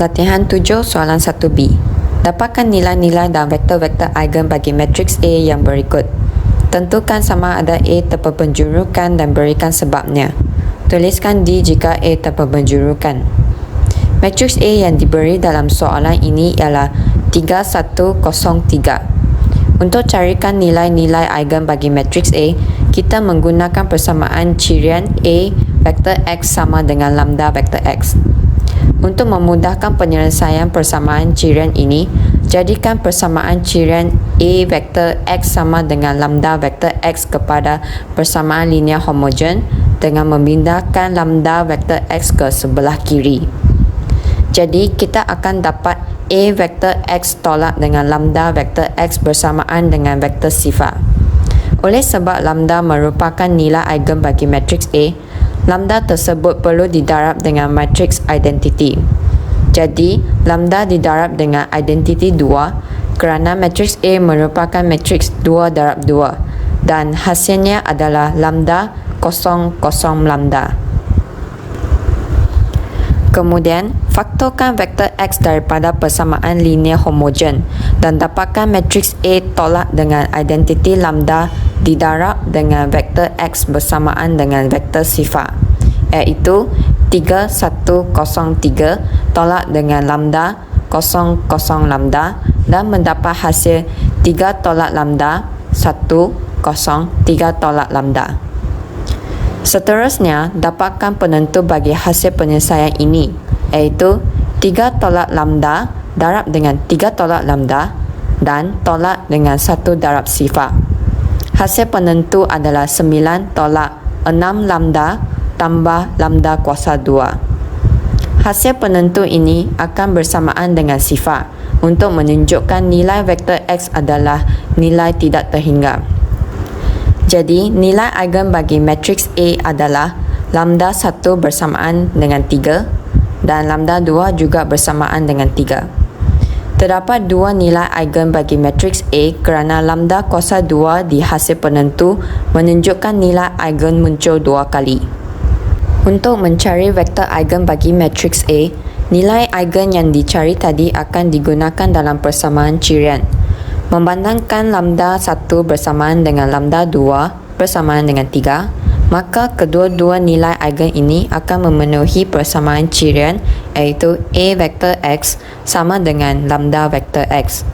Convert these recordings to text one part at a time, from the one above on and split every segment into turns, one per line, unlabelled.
Latihan 7 soalan 1B. Dapatkan nilai-nilai dan vektor-vektor eigen bagi matriks A yang berikut. Tentukan sama ada A terperpenjurukan dan berikan sebabnya. Tuliskan D jika A terperpenjurukan. Matriks A yang diberi dalam soalan ini ialah 3103. Untuk carikan nilai-nilai eigen bagi matriks A, kita menggunakan persamaan cirian A vektor X sama dengan lambda vektor X. Untuk memudahkan penyelesaian persamaan cirian ini, jadikan persamaan cirian A vektor X sama dengan lambda vektor X kepada persamaan linear homogen dengan memindahkan lambda vektor X ke sebelah kiri. Jadi, kita akan dapat A vektor X tolak dengan lambda vektor X bersamaan dengan vektor sifar. Oleh sebab lambda merupakan nilai eigen bagi matriks A, lambda tersebut perlu didarab dengan matriks identiti. Jadi, lambda didarab dengan identiti 2 kerana matriks A merupakan matriks 2 darab 2 dan hasilnya adalah lambda 0, 0 lambda. Kemudian, faktorkan vektor X daripada persamaan linear homogen dan dapatkan matriks A tolak dengan identiti lambda didarab dengan vektor X bersamaan dengan vektor sifar, iaitu 3103 tolak dengan lambda 00 lambda dan mendapat hasil 3 tolak lambda 10 3 tolak lambda. Seterusnya, dapatkan penentu bagi hasil penyelesaian ini, iaitu 3 tolak lambda darab dengan 3 tolak lambda dan tolak dengan 1 darab sifar. Hasil penentu adalah 9 tolak 6 lambda tambah lambda kuasa 2. Hasil penentu ini akan bersamaan dengan sifar untuk menunjukkan nilai vektor X adalah nilai tidak terhingga. Jadi, nilai eigen bagi matriks A adalah lambda 1 bersamaan dengan 3 dan lambda 2 juga bersamaan dengan 3. Terdapat dua nilai eigen bagi matriks A kerana lambda kuasa 2 di hasil penentu menunjukkan nilai eigen muncul 2 kali. Untuk mencari vektor eigen bagi matriks A, nilai eigen yang dicari tadi akan digunakan dalam persamaan cirian. Membandingkan lambda 1 bersamaan dengan lambda 2 bersamaan dengan 3, maka kedua-dua nilai eigen ini akan memenuhi persamaan cirian, iaitu A vektor X sama dengan lambda vektor X.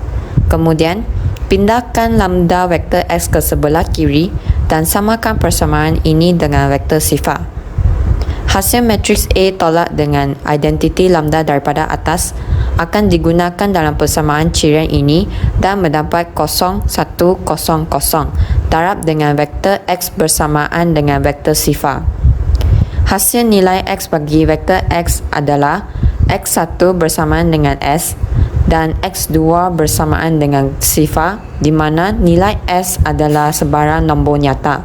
Kemudian, pindahkan lambda vektor X ke sebelah kiri dan samakan persamaan ini dengan vektor sifar. Hasil matriks A tolak dengan identiti lambda daripada atas akan digunakan dalam persamaan cirian ini dan mendapat 0 1 0 0 darab dengan vektor X bersamaan dengan vektor sifar. Hasil nilai X bagi vektor X adalah X1 bersamaan dengan S dan X2 bersamaan dengan sifar, di mana nilai S adalah sebarang nombor nyata.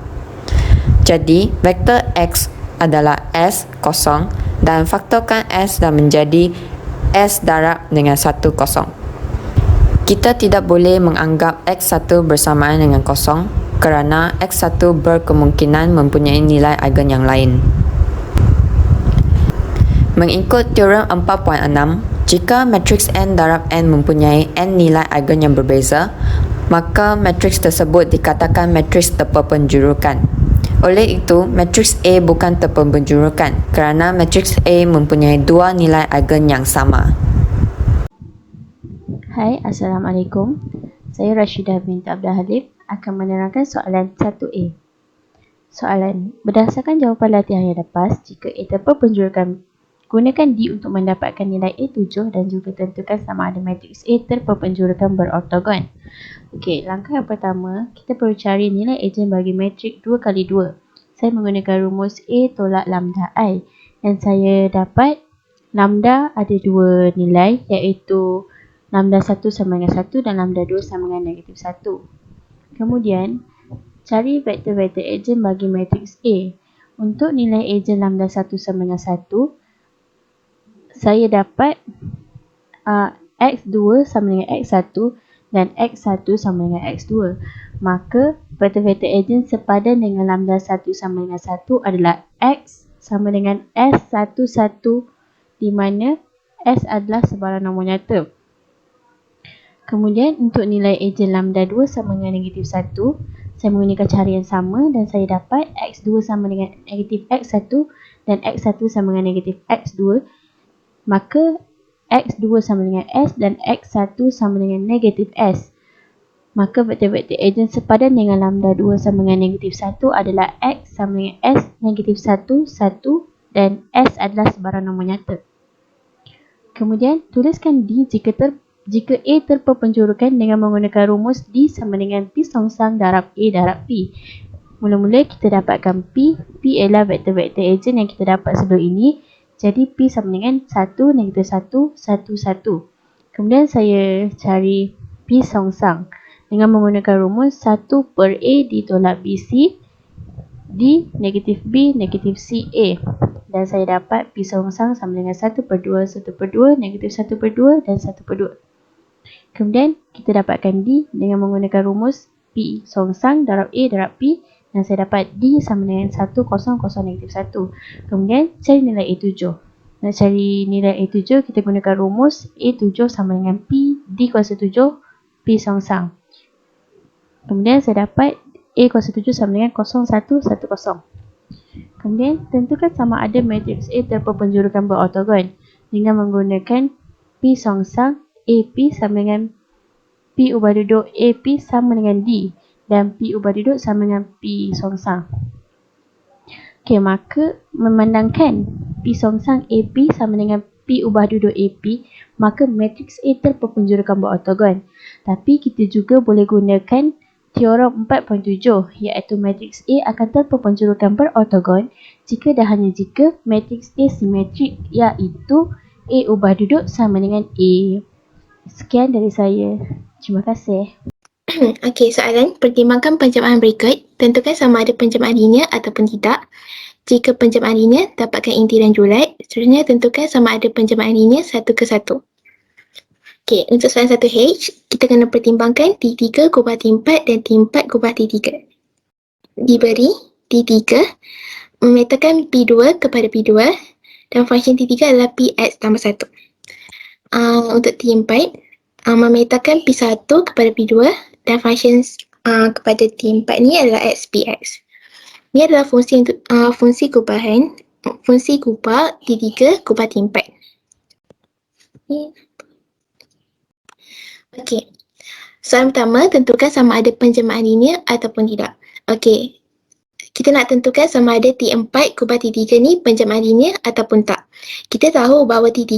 Jadi, vektor X adalah S 0 dan faktorkan S dan menjadi S darab dengan 1 0. Kita tidak boleh menganggap X1 bersamaan dengan 0 kerana X1 berkemungkinan mempunyai nilai eigen yang lain. Mengikut teorem 4.6, jika matriks N darab N mempunyai N nilai eigen yang berbeza, maka matriks tersebut dikatakan matriks terperpenjurukan. Oleh itu, matriks A bukan terperpenjurukan kerana matriks A mempunyai dua nilai eigen yang sama.
Hai, Assalamualaikum. Saya Rashidah binti Abdul Halif akan menerangkan soalan 1A. Soalan, berdasarkan jawapan latihan yang lepas, jika A terperpenjurukan, gunakan D untuk mendapatkan nilai A7 dan juga tentukan sama ada matriks A terperpenjurukan berortogon. Okey, langkah yang pertama, kita perlu cari nilai eigen bagi matriks 2 kali 2. Saya menggunakan rumus A tolak lambda I dan saya dapat lambda ada dua nilai, iaitu lambda 1 sama dengan 1 dan lambda 2 sama dengan negatif 1. Kemudian, cari vektor-vektor eigen bagi matriks A. Untuk nilai eigen lambda 1 sama dengan 1, saya dapat X2 sama dengan X1 dan X1 sama dengan X2. Maka, vektor-vektor eigen sepadan dengan lambda 1 sama dengan 1 adalah X sama dengan S11, di mana S adalah sebarang nombor nyata. Kemudian untuk nilai ejen lambda 2 sama dengan negatif 1, saya menggunakan cara yang sama dan saya dapat X2 sama dengan negatif X1 dan X1 sama dengan negatif X2. Maka X2 sama dengan S dan X1 sama dengan negatif S. Maka vektor-vektor ejen sepadan dengan lambda 2 sama dengan negatif 1 adalah X sama dengan S negatif 1, 1 dan S adalah sebarang nombor nyata. Kemudian tuliskan D jika A terperpenjurkan dengan menggunakan rumus D sama dengan P songsang darab A darab P. Mula-mula kita dapatkan P ialah vektor-vektor ejen yang kita dapat sebelum ini. Jadi P sama dengan 1, negatif 1, 1, 1. Kemudian saya cari P songsang dengan menggunakan rumus 1 per A ditolak BC, D negatif B negatif C A. Dan saya dapat P songsang sama dengan 1 per 2, 1 per 2, negatif 1 per 2 dan 1 per 2. Kemudian kita dapatkan D dengan menggunakan rumus P songsang darab A darab P dan saya dapat D sama dengan 1, 0, 0, negatif 1. Kemudian cari nilai A7. Nak cari nilai A7 kita gunakan rumus A7 sama dengan P D kuasa 7 P songsang. Kemudian saya dapat A kuasa 7 sama dengan 0, 1, 1, 0. Kemudian tentukan sama ada matriks A terperpenjurkan berortogon dengan menggunakan P songsang AP sama dengan P ubah duduk AP sama dengan D dan P ubah duduk sama dengan P songsang. Okey, maka memandangkan P songsang AP sama dengan P ubah duduk AP, maka matriks A terperpenjurkan berortogon. Tapi kita juga boleh gunakan teorem 4.7 iaitu matriks A akan terperpenjurkan berortogon jika dan hanya jika matriks A simetrik iaitu A ubah duduk sama dengan A. Sekian dari saya. Terima kasih.
Okey, soalan. Pertimbangkan penjamaan berikut. Tentukan sama ada penjamaan linear ataupun tidak. Jika penjamaan linear, dapatkan inti dan julat. Seterusnya, tentukan sama ada penjamaan linear 1 ke 1. Okey, untuk soalan 1H, kita kena pertimbangkan T3 kubah T4 dan T4 kubah T3. Diberi T3 memetakan P2 kepada P2 dan function T3 adalah Px tambah 1. Untuk T4, memetakan P1 kepada P2 dan function kepada T4 ni adalah XPX. Ni adalah fungsi kubahan, fungsi kubah T3 kubah T4. Okey. Soalan pertama, tentukan sama ada penjamaan linear ataupun tidak. Okey. Kita nak tentukan sama ada T4 kubah T3 ni penjamaan linear ataupun tak. Kita tahu bahawa T3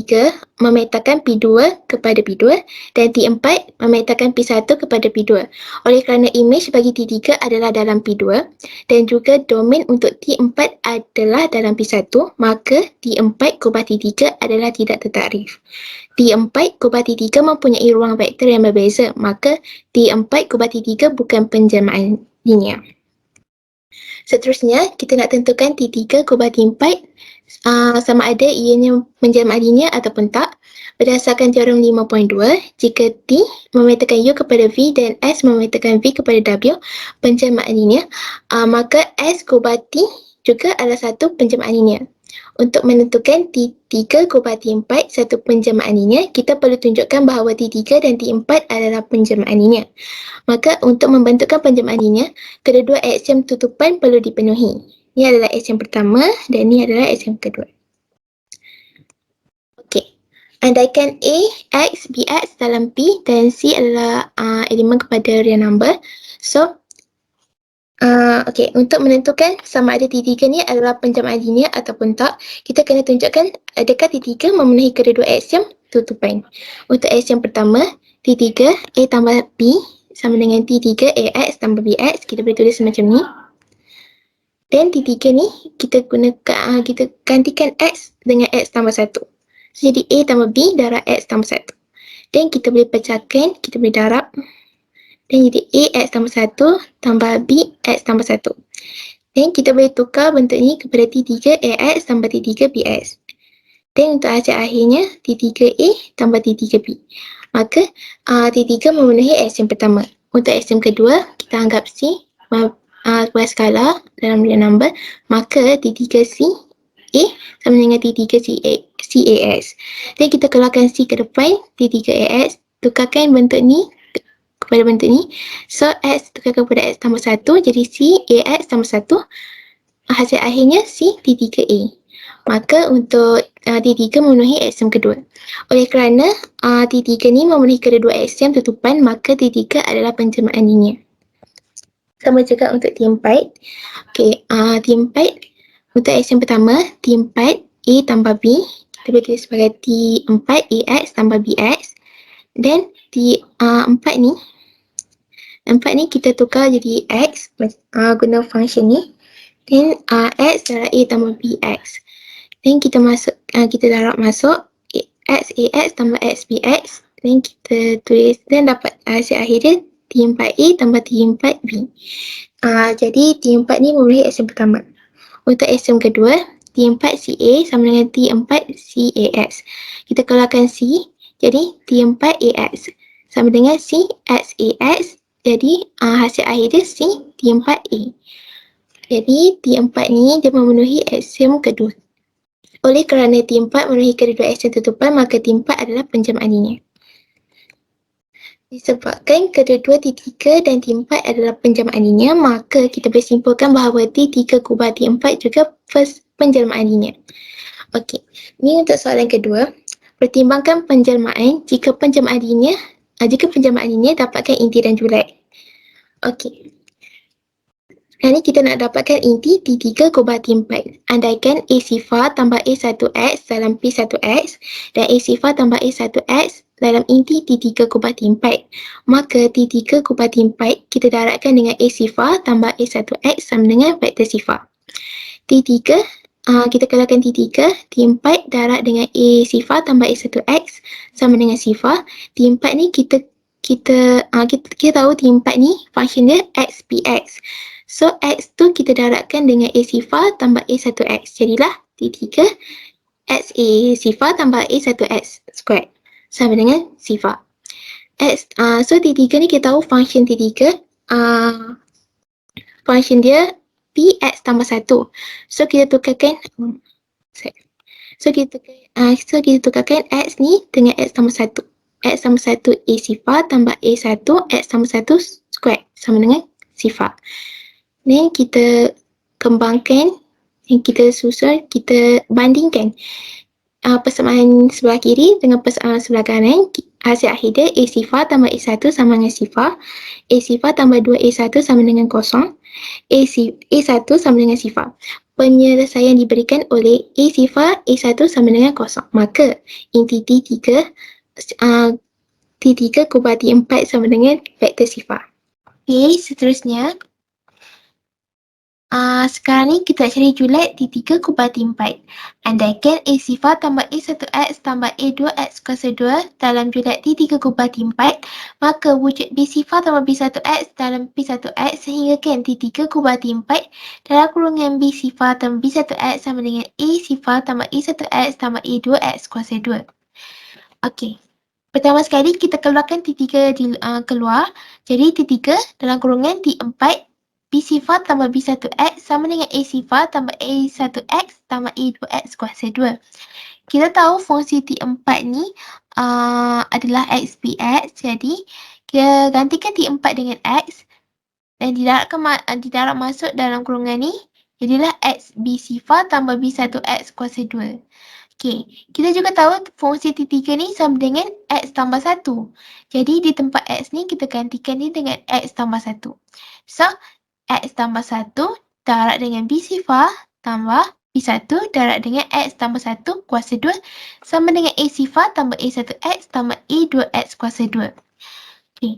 memetakan P2 kepada P2 dan T4 memetakan P1 kepada P2. Oleh kerana image bagi T3 adalah dalam P2 dan juga domain untuk T4 adalah dalam P1, maka T4 kubah T3 adalah tidak tertakrif. T4 kubah T3 mempunyai ruang vektor yang berbeza, maka T4 kubah T3 bukan penjamaan linear. Seterusnya, kita nak tentukan T3 kubah T4 sama ada ianya penjamaan linear ataupun tak. Berdasarkan teorem 5.2, jika T memetakan U kepada V dan S memetakan V kepada W penjamaan linear, maka S kubah T juga adalah satu penjamaan linear. Untuk menentukan T3 kubah T4 satu penjamaan linear, kita perlu tunjukkan bahawa T3 dan T4 adalah penjamaan linear. Maka untuk membentukkan penjamaan linear, kedua-dua aksiom tutupan perlu dipenuhi. Ini adalah aksiom pertama dan ini adalah aksiom kedua. Okey. Andaikan A, X, Bx dalam P dan C adalah elemen kepada real number. So, okey, untuk menentukan sama ada T3 ni adalah penjamaan linear ataupun tak, kita kena tunjukkan adakah T3 memenuhi kedua-dua aksiom tutupan. Untuk aksiom pertama, T3 A tambah B sama dengan T3 AX tambah BX, kita boleh tulis macam ni. Dan T3 ni kita gunakan, kita gantikan X dengan X tambah 1. So, jadi A tambah B darab X tambah 1. Dan kita boleh pecahkan, kita boleh darab. Dan jadi A X tambah 1 tambah B X tambah 1. Dan kita boleh tukar bentuk ni kepada T3 AX tambah T3 BX. Dan untuk hasil akhirnya T3A tambah T3B. Maka T3 memenuhi aksiom pertama. Untuk aksiom kedua, kita anggap C sebagai skala dalam real number. Maka T3C A sama dengan T3C CAS. Dan kita keluarkan C ke depan, T3AX, tukarkan bentuk ni kepada bentuk ni. So, X tukarkan kepada X tambah 1, jadi CAX tambah 1. Hasil akhirnya C T3A. Maka untuk T3 memenuhi aksiom kedua. Oleh kerana T3 ni memenuhi kedua aksiom tutupan, maka T3 adalah penjelmaan linear. Sama juga untuk T4. Okey, T4 untuk aksiom pertama, T4 A tambah B, kita boleh tulis sebagai T4 AX tambah BX. Dan T4 ni, 4 ni kita tukar jadi X guna function ni. Dan X darab A tambah BX. Dan kita darab masuk X AX tambah X BX. Dan kita tulis dan dapat hasil akhir dia T4A tambah T4B. Jadi T4 ni memenuhi aksiom pertama. Untuk aksiom kedua, T4CA sama dengan T4CAX. Kita keluarkan C, jadi T4AX sama dengan CXAX. Jadi hasil akhir dia C T4A. Jadi T4 ni dia memenuhi aksiom kedua. Oleh kerana T4 memenuhi kedua aksiom tutupan, maka T4 adalah penjelmaan linear. Disebabkan kedua-dua T3 dan T4 adalah penjelmaan linear, maka kita boleh simpulkan bahawa T3 kubah T4 juga penjelmaan linear. Okey, ini untuk soalan kedua. Pertimbangkan penjelmaan jika penjelmaan linear dapatkan inti dan julat. Okey. Sekarang ni kita nak dapatkan inti T3 kubah T4. Andaikan A sifar tambah A1X dalam P1X dan A sifar tambah A1X dalam inti T3 kubah T4. Maka T3 kubah T4 kita darabkan dengan A sifar tambah A1X sama dengan vektor sifar. T3, kita keluarkan T3, T4 darab dengan A sifar tambah A1X sama dengan sifar. T4 ni kita tahu T4 ni function dia X PX. So, X tu kita darabkan dengan A sifar tambah A1X. Jadilah T3 X A sifar tambah A1X squared sama dengan sifar. So, T3 ni kita tahu function T3. Function dia Px tambah 1. So, kita tukarkan tukarkan X ni dengan X tambah 1. X tambah 1 A sifar tambah A1 X tambah 1 squared sama dengan sifar. Dan kita kembangkan, yang kita susun, kita bandingkan persamaan sebelah kiri dengan persamaan sebelah kanan. Hasil akhir dia A sifar tambah A1 sama dengan sifar. A sifar tambah 2A1 sama dengan kosong. A1 sama dengan sifar. Penyelesaian diberikan oleh A sifar A1 sama dengan kosong. Maka inti T3 kubah T4 sama dengan vektor sifar. Okey, seterusnya sekarang ni kita nak cari julat T3 kubah T4. Andaikan A sifar tambah A1X tambah A2X kuasa 2 dalam julat T3 kubah T4, maka wujud B sifar tambah B1X dalam P1X sehinggakan T3 kubah T4 dalam kurungan B sifar tambah B1X sama dengan A sifar tambah A1X tambah A2X kuasa 2. Okey. Pertama sekali kita keluarkan T3 keluar. Jadi T3 dalam kurungan T4 B sifar tambah B1X sama dengan A sifar tambah A1X tambah A2X kuasa 2. Kita tahu fungsi T4 ni adalah X PX. Jadi, kita gantikan T4 dengan X dan didarab masuk dalam kurungan ni. Jadilah X B sifar tambah B1X kuasa 2. Okey, kita juga tahu fungsi T3 ni sama dengan X tambah 1. Jadi, di tempat X ni kita gantikan ni dengan X tambah 1. So, X tambah 1 darab dengan B sifar tambah B1 darab dengan X tambah 1 kuasa 2 sama dengan A sifar tambah A1X tambah A2X kuasa 2. Okay.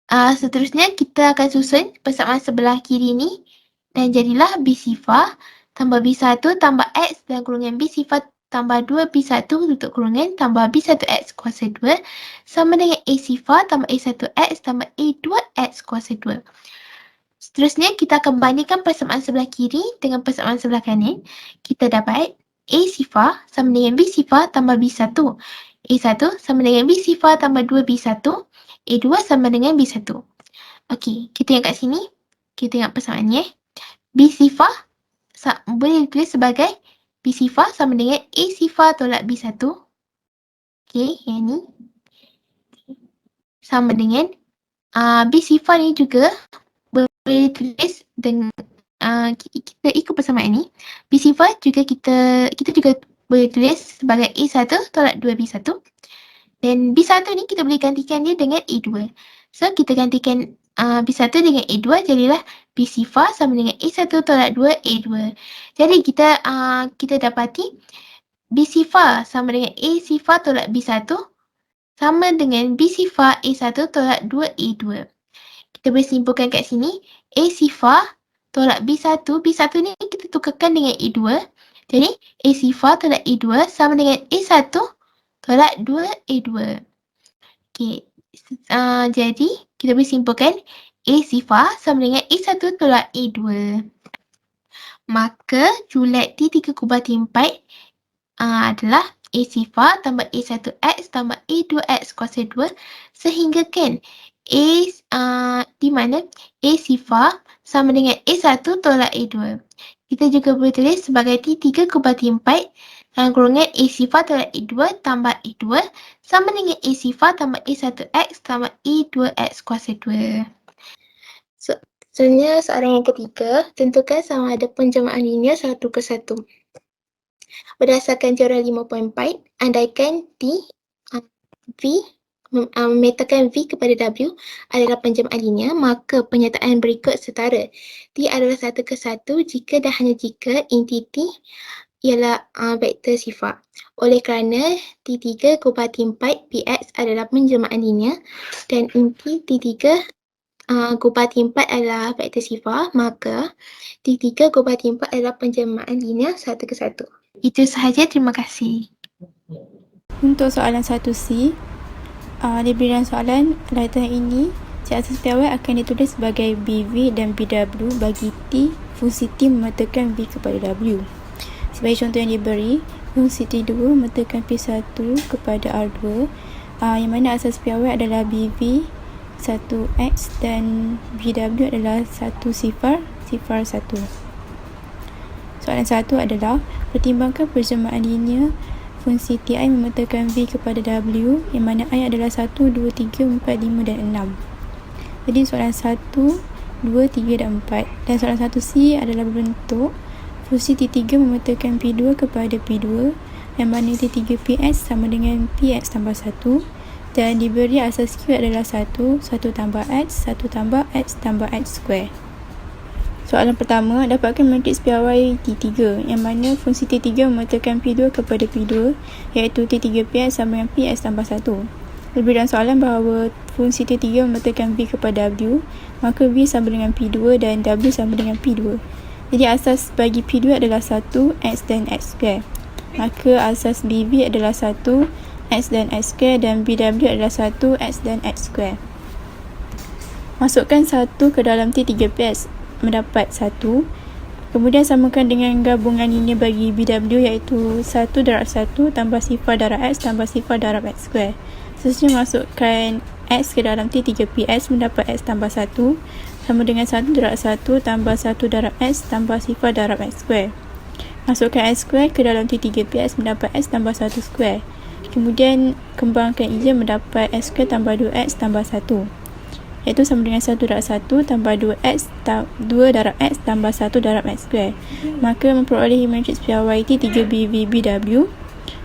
Seterusnya kita akan susun persamaan sebelah kiri ni dan jadilah B sifar tambah B1 tambah X dan kurungan B sifar tambah 2B1 tutup kurungan tambah B1X kuasa 2 sama dengan A sifar tambah A1X tambah A2X kuasa 2. Seterusnya, kita akan bandingkan persamaan sebelah kiri dengan persamaan sebelah kanan. Kita dapat A sifar sama dengan B sifar tambah B1. A1 sama dengan B sifar tambah 2B1. A2 sama dengan B1. Okey, kita tengok kat sini. Kita tengok persamaannya. B sifar boleh ditulis sebagai B B sifar sama dengan A sifar tolak B1. Okey, yang ni. Sama dengan B sifar ni juga boleh tulis dengan kita ikut persamaan ni. B sifar juga kita juga boleh tulis sebagai A1 tolak 2B1. Dan B1 ni kita boleh gantikan dia dengan A2. So kita gantikan B1 dengan A2 jadilah B sifar sama dengan A1 tolak 2 A2. Jadi kita dapati B sifar sama dengan A sifar tolak B1 sama dengan B sifar A1 tolak 2 A2. Kita boleh simpulkan kat sini A sifar tolak B1 ni kita tukarkan dengan A2. Jadi A sifar tolak A2 sama dengan A1 tolak 2 A2. Okey. Jadi kita boleh simpulkan A sifar sama dengan A1 tolak A2. Maka julat T3 kubah T4 adalah A sifar tambah A1X tambah A2X kuasa 2 sehinggakan di mana A sifar sama dengan A1 tolak A2. Kita juga boleh tulis sebagai T3 kubah T4 dalam kurungan A sifar tolak A2 tambah A2 sama dengan A sifar tambah A1X tambah A2X kuasa 2. Selanjutnya soalan yang ketiga, tentukan sama ada penjemahan linear 1 ke 1. Berdasarkan teori 5.4, andaikan memetakan V kepada W adalah penjemahan linear, maka pernyataan berikut setara. T adalah 1 ke 1 jika dan hanya jika inti T ialah vektor sifar. Oleh kerana T3 kubah T4 Px adalah penjemahan linear dan inti T3 kubah T4 adalah vektor sifar, maka T3 kubah T4 adalah penjemahan linear 1 ke 1. Itu sahaja, terima kasih.
Untuk soalan 1C, diberi dalam soalan laitan ini, cik asas piawai akan ditulis sebagai BV dan BW bagi T, fungsi T memetakan V kepada W. Sebagai contoh yang diberi, fungsi T2 memetakan P1 kepada R2, yang mana asas piawai adalah BV 1X dan BW adalah 1 sifar 1. Soalan 1 adalah pertimbangkan perjemahan linear fungsi Ti memetakan V kepada W yang mana I adalah 1, 2, 3, 4, 5 dan 6. Jadi soalan 1, 2, 3 dan 4. Dan soalan 1C adalah berbentuk fungsi T3 memetakan P2 kepada P2 yang mana T3 Px sama dengan Px tambah 1 dan diberi asas Q adalah 1 tambah X, 1 tambah X tambah X square. Soalan pertama, dapatkan matriks piawai T3 yang mana fungsi T3 memetakan P2 kepada P2 iaitu T3 Px sama dengan Px tambah 1. Diberi dalam soalan bahawa fungsi T3 memetakan V kepada W, maka V sama dengan P2 dan W sama dengan P2. Jadi asas bagi P2 adalah 1, X dan X square. Maka asas BV adalah 1, X dan X square dan BW adalah 1, X dan X square. Masukkan 1 ke dalam T3Px mendapat 1. Kemudian samakan dengan gabungan linear bagi BW iaitu 1 darab 1 tambah sifar darab X tambah sifar darab X square. Seterusnya masukkan X ke dalam T3Px mendapat X tambah 1 sama dengan 1 darab 1 tambah 1 darab X tambah sifar darab X square. Masukkan X square ke dalam T3Px mendapat X tambah 1 square. Kemudian kembangkan ia mendapat X square tambah 2X tambah 1 iaitu sama dengan 1 darab 1 tambah 2X 2 darab X tambah 1 darab X square. Maka memperolehi matriks piawai T3BV BW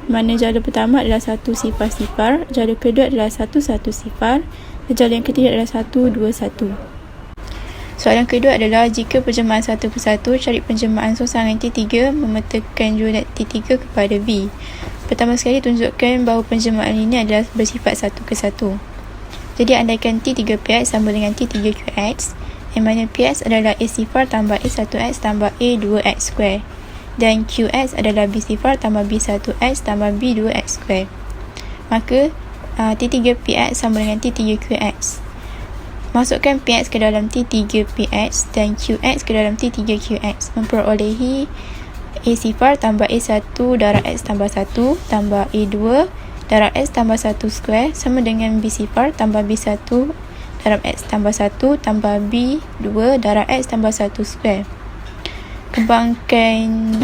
mana jala pertama adalah 1 sifar-sifar, jala kedua adalah 1 sifar dan jala yang ketiga adalah 1 2 1. Soalan kedua adalah jika perjemahan 1 ke 1, cari penjemahan sosangan T3 memetakan julat T3 kepada V. Pertama sekali tunjukkan bahawa penjemahan ini adalah bersifat 1 ke 1. Jadi andaikan T3Px sama dengan T3Qx yang mana Px adalah A sifar tambah A1X tambah A2X square dan Qx adalah B sifar tambah B1X tambah B2X square. Maka T3Px sama dengan T3Qx. Masukkan Px ke dalam T3Px dan Qx ke dalam T3Qx memperolehi A sifar tambah A1 darab X tambah 1 tambah A2 darab X tambah 1 square sama dengan B sifar tambah B1 darab X tambah 1 tambah B2 darab X tambah 1 square. Kembangkan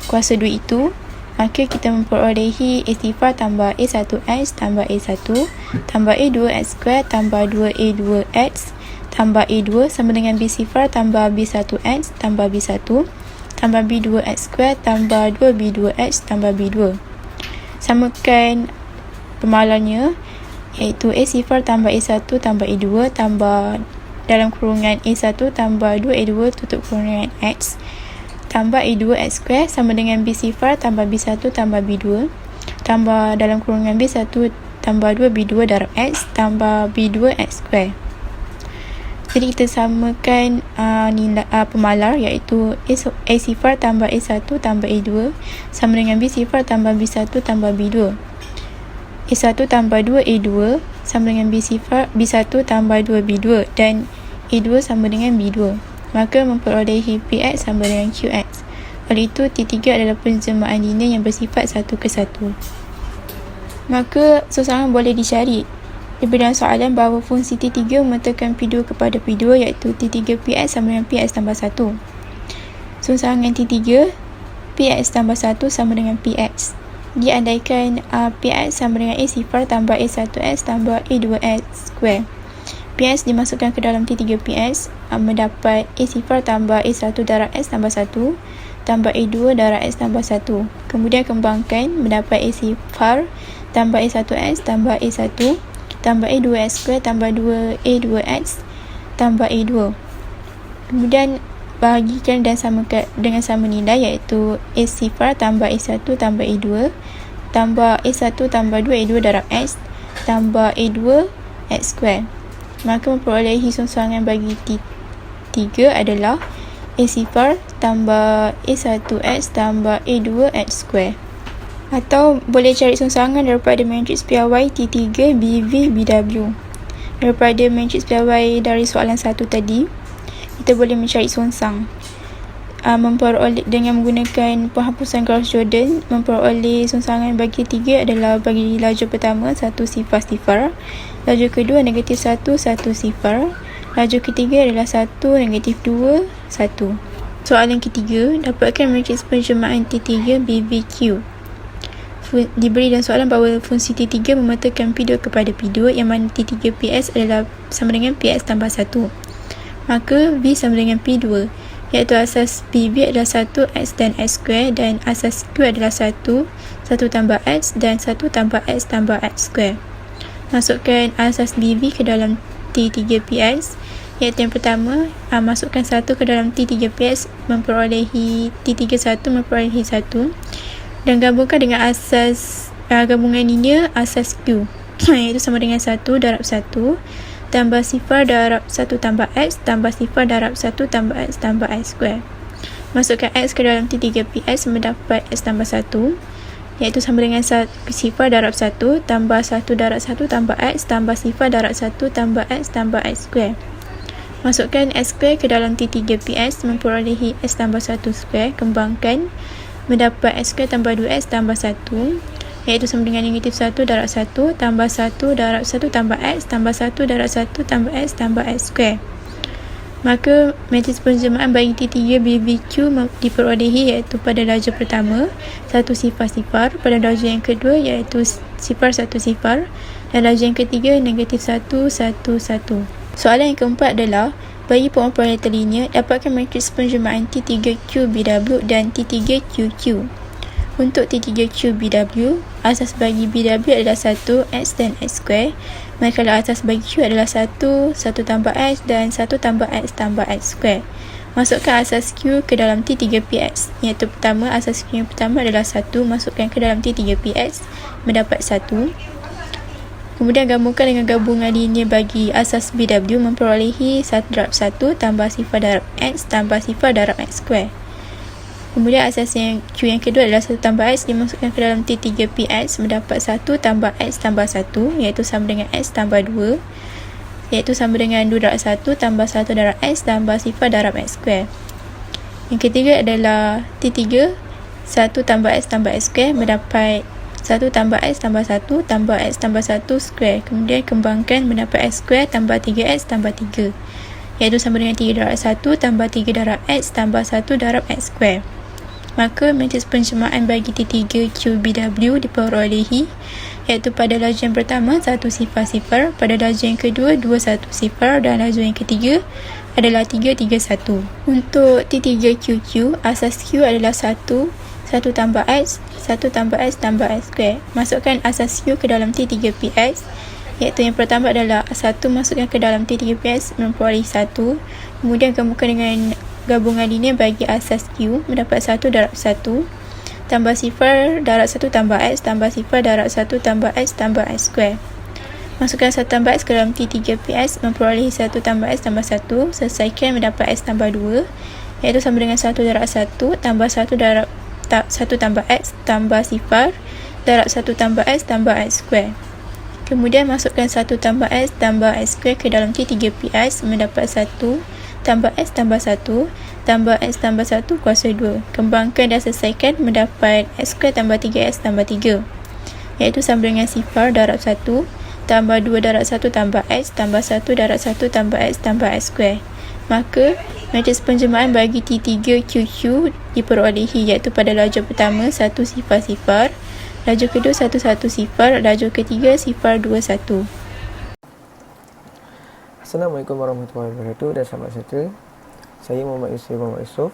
kuasa 2 itu, maka kita memperolehi A sifar tambah A1X tambah A1 tambah A2X square tambah 2A2X tambah A2 sama dengan B sifar tambah B1X tambah B1 tambah B2X square tambah 2B2X tambah B2. Samakan pemalarnya, iaitu A sifar tambah A1 tambah A2 tambah dalam kurungan A1 tambah 2A2 tutup kurungan X tambah A2X square sama dengan B sifar tambah B1 tambah B2 tambah dalam kurungan B1 tambah 2B2 darab X tambah B2X square. Jadi kita samakan nilai pemalar, iaitu A sifar tambah A1 tambah A2 sama dengan B sifar tambah B1 tambah B2. A1 tambah 2A2 sama dengan B sifar B1 tambah 2B2 dan A2 sama dengan B2. Maka memperolehi PX sama dengan QX. Oleh itu, T3 adalah penjelmaan linear yang bersifat 1 ke 1. Maka sosangan boleh dicari. Diberi dalam soalan bahawa fungsi T3 memetakan P2 kepada P2, iaitu T3 PX sama dengan PX tambah 1. Sosangan T3 PX tambah 1 sama dengan PX. Diandaikan PX sama dengan A sifar tambah A1X tambah A2X square. PX dimasukkan ke dalam T3 PX, mendapat A sifar tambah A1 darab X tambah 1 tambah A2 darab X tambah 1. Kemudian kembangkan, mendapat A sifar tambah A1X tambah A1 tambah A2X square tambah 2A2X tambah A2. Kemudian bahagikan dan samakan dengan sama nilai, iaitu A sifar tambah A1 tambah A2 tambah A1 tambah 2A2 darab X tambah A2 X square. Maka memperolehi songsangan bagi T3 adalah A sifar tambah A1X tambah A2X square. Atau boleh cari songsangan daripada matriks piawai T3 BV BW. Daripada matriks piawai dari soalan 1 tadi, kita boleh mencari songsang. Memperoleh dengan menggunakan penghapusan Gauss-Jordan, memperoleh songsangan bagi T3 adalah bagi lajur pertama 1 sifar-sifar, lajur kedua negatif 1 1 sifar, lajur ketiga adalah 1 negatif 2 1. Soalan ketiga, dapatkan matriks penjelmaan T3 BVQ. Diberi dalam soalan bahawa fungsi T3 memetakan P2 kepada P2, yang mana T3 PS adalah sama dengan PS tambah 1. Maka V sama dengan P2, iaitu asas PV adalah 1 X dan X square, dan asas Q adalah 1 tambah X dan 1 tambah X tambah X square. Masukkan asas BV ke dalam T3PS, iaitu yang pertama, masukkan 1 ke dalam T3PS, memperolehi T31 memperolehi 1, dan gabungkan dengan asas gabungan linear asas Q, iaitu sama dengan 1 darab 1 tambah sifar darab 1 tambah X tambah sifar darab 1 tambah X tambah X square. Masukkan X ke dalam T3PS, mendapat X tambah 1, iaitu sama dengan sifar darab 1 tambah 1 darab 1 tambah X tambah sifar darab 1 tambah X tambah X square. Masukkan X square ke dalam T3PS, memperolehi X tambah 1 square, kembangkan, mendapat X square tambah 2X tambah 1, iaitu sama dengan negatif 1 darab 1 tambah 1 darab 1 tambah X tambah 1 darab 1 tambah X tambah X square. Maka matriks penjelmaan bagi T3 BVQ diperolehi, iaitu pada lajur pertama 1 sifar-sifar, pada lajur yang kedua iaitu sifar 1 sifar, dan lajur yang ketiga negatif 1 1 1. Soalan yang keempat adalah bagi pengoperator linear, dapatkan matriks penjelmaan T3QBW dan T3QQ. Untuk T3Q BW, asas bagi BW adalah 1 X dan X square, manakala asas bagi Q adalah 1 tambah X dan 1 tambah X tambah X square. Masukkan asas Q ke dalam T3PX, iaitu pertama, asas Q yang pertama adalah 1, masukkan ke dalam T3PX, mendapat 1. Kemudian gabungkan dengan gabungan linear bagi asas BW, memperolehi 1 darab 1 tambah sifar darab X tambah sifar darab X square. Kemudian asas yang Q yang kedua adalah 1 tambah X, dimasukkan ke dalam T3PX, mendapat 1 tambah X tambah 1, iaitu sama dengan X tambah 2, iaitu sama dengan 2 darab 1 tambah 1 darab X tambah sifar darab X square. Yang ketiga adalah T3, 1 tambah X tambah X square, mendapat 1 tambah X tambah 1 tambah X tambah 1 square. Kemudian kembangkan, mendapat X square tambah 3X tambah 3, iaitu sama dengan 3 darab 1 tambah 3 darab X tambah 1 darab X square. Maka matris penjemaan bagi T3 QBW diperolehi iaitu pada laju yang pertama 100, pada laju yang kedua 210 dan laju yang ketiga adalah 331. Untuk T3QQ, asas Q adalah 1 tambah X, 1 tambah X tambah X square. Masukkan asas Q ke dalam T3PX, iaitu yang pertama adalah 1 masukkan ke dalam T3PX memperoleh 1. Kemudian gabungkan dengan gabungan linear bagi asas Q mendapat 1 darab 1 tambah 0 darab 1 tambah X tambah 0 darab 1 tambah X tambah X square. Masukkan 1 tambah X ke dalam T3PX memperoleh 1 tambah X tambah 1. Selesaikan mendapat X tambah 2, iaitu sama dengan 1 darab 1 tambah 1 darab 1 tambah X tambah 0 darab 1 tambah X tambah X square. Kemudian masukkan 1 tambah X tambah X square ke dalam T3PX mendapat 1 tambah X tambah 1 tambah X tambah 1 kuasa 2. Kembangkan dan selesaikan mendapat X square tambah 3X tambah 3, iaitu sama dengan 0 darab 1 tambah 2 darab 1 tambah X tambah 1 darab 1 tambah X tambah X square. Maka matris penjemaan bagi T3QQ diperolehi iaitu pada laju pertama 100, laju kedua 110, laju ketiga 021.
Assalamualaikum warahmatullahi wabarakatuh dan selamat sejahtera. Saya Muhammad Yusof,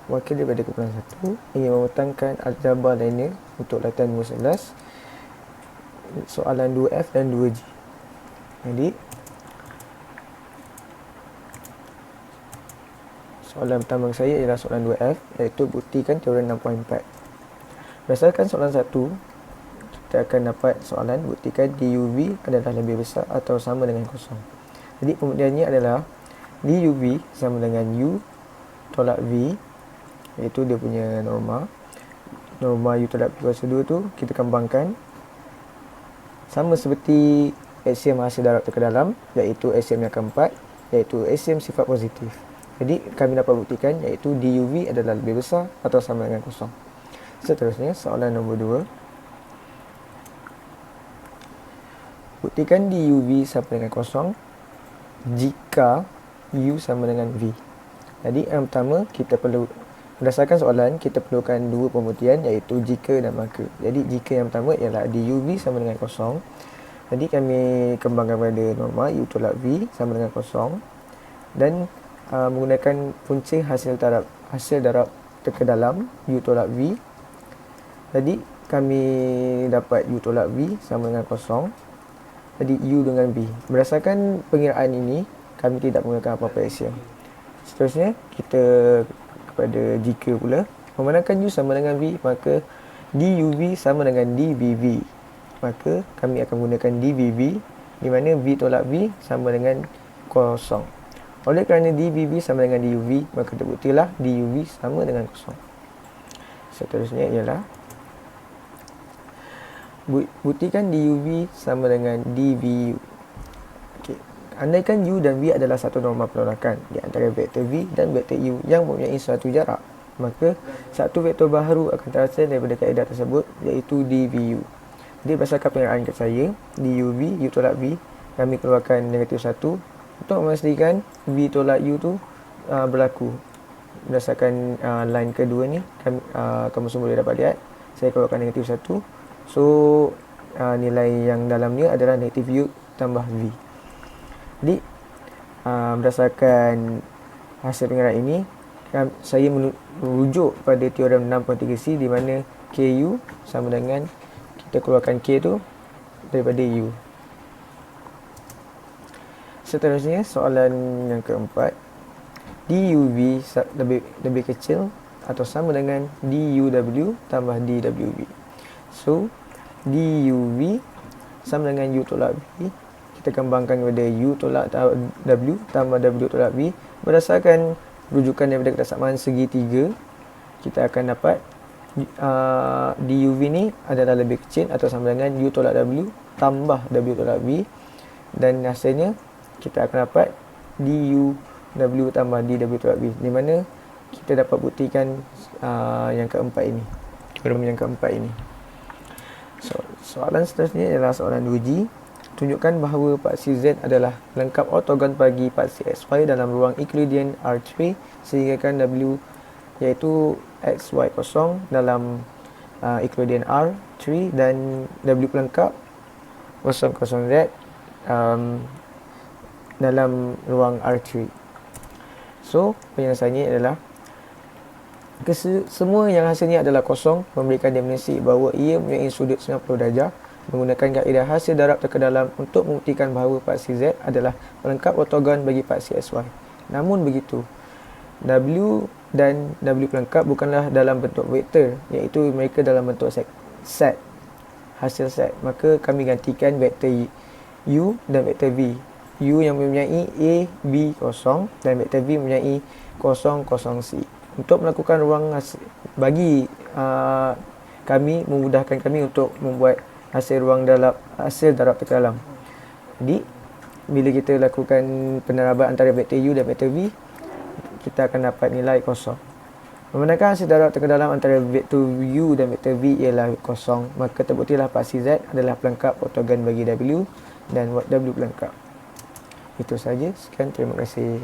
wakil daripada kumpulan 1, ingin memetangkan aljabar linear untuk latihan 11, soalan 2F dan 2G. Jadi soalan pertama saya ialah soalan 2F, iaitu buktikan teorem 6.4. Berdasarkan soalan 1, kita akan dapat soalan buktikan DUV adalah lebih besar atau sama dengan kosong. Jadi pembuktiannya adalah DUV sama dengan U tolak V, iaitu dia punya norma U tolak V kuasa 2 tu kita kembangkan sama seperti aksiom hasil darab ke dalam, iaitu aksiom yang keempat, iaitu aksiom sifat positif. Jadi kami dapat buktikan iaitu DUV adalah lebih besar atau sama dengan kosong. Seterusnya soalan nombor 2. Buktikan DUV sama dengan kosong jika U sama dengan V. Jadi yang pertama kita perlu, berdasarkan soalan kita perlukan dua pembuktian iaitu jika dan maka. Jadi jika yang pertama ialah DUV sama dengan kosong. Jadi kami kembangkan pada norma U tolak V sama dengan kosong dan menggunakan punca hasil darab ke dalam U tolak V. Jadi kami dapat U tolak V sama dengan kosong. Jadi U dengan V. Berdasarkan pengiraan ini, kami tidak menggunakan apa-apa aksiom. Seterusnya, kita kepada jika pula. Memandangkan U sama dengan V, maka DUV sama dengan DVV. Maka kami akan menggunakan DVV, di mana V tolak V sama dengan kosong. Oleh kerana DVV sama dengan DUV, maka terbuktilah DUV sama dengan kosong. Seterusnya ialah buktikan DUV sama dengan DVU. Okey. Andaikan U dan V adalah satu norma penolakan di antara vektor V dan vektor U yang mempunyai suatu jarak, maka satu vektor baharu akan terhasil daripada kaedah tersebut, iaitu DVU. Jadi berdasarkan pengiraan saya, DUV, U tolak V, kami keluarkan negatif 1 untuk memastikan V tolak U tu berlaku. Berdasarkan line kedua ni, kamu semua boleh dapat lihat, saya keluarkan negatif 1. So nilai yang dalamnya adalah negatif U tambah V. Jadi berdasarkan hasil pengiraan ini, saya merujuk pada teorem 6.3c di mana KU sama dengan kita keluarkan K tu daripada U. Seterusnya soalan yang keempat, DUV lebih kecil atau sama dengan DUW tambah DWV. So DUV sama dengan U tolak V, kita kembangkan kepada U tolak W tambah W tolak V. Berdasarkan rujukan daripada kesamaan segitiga, kita akan dapat DUV ni adalah lebih kecil atau sama dengan U tolak W tambah W tolak V, dan hasilnya kita akan dapat DUW tambah DW tolak V, di mana kita dapat buktikan yang keempat ini, teorem yang keempat ini. Soalan seterusnya ialah soalan 2G. Tunjukkan bahawa paksi Z adalah lengkap ortogon bagi paksi XY dalam ruang Euclidean R3 sehinggakan W iaitu X, Y kosong dalam Euclidean R3 dan W pelengkap 00Z dalam ruang R3. So, penyelesaiannya adalah semua yang hasilnya adalah kosong memberikan definisi bahawa ia mempunyai sudut 90 darjah menggunakan kaedah hasil darab teka dalam untuk membuktikan bahawa paksi Z adalah pelengkap ortogon bagi paksi XY. Namun begitu, W dan W pelengkap bukanlah dalam bentuk vektor, iaitu mereka dalam bentuk set, hasil set. Maka kami gantikan vektor U dan vektor V. U yang mempunyai A, B kosong dan vektor V mempunyai 0, 0, C. Untuk melakukan ruang bagi kami, memudahkan kami untuk membuat hasil darab teka dalam. Jadi, bila kita lakukan peneraban antara vektor U dan vektor V, kita akan dapat nilai kosong. Memandangkan hasil darab teka dalam antara vektor U dan vektor V ialah kosong, maka terbuktilah paksi Z adalah pelengkap ortogon bagi W dan W pelengkap. Itu saja. Sekian, terima kasih.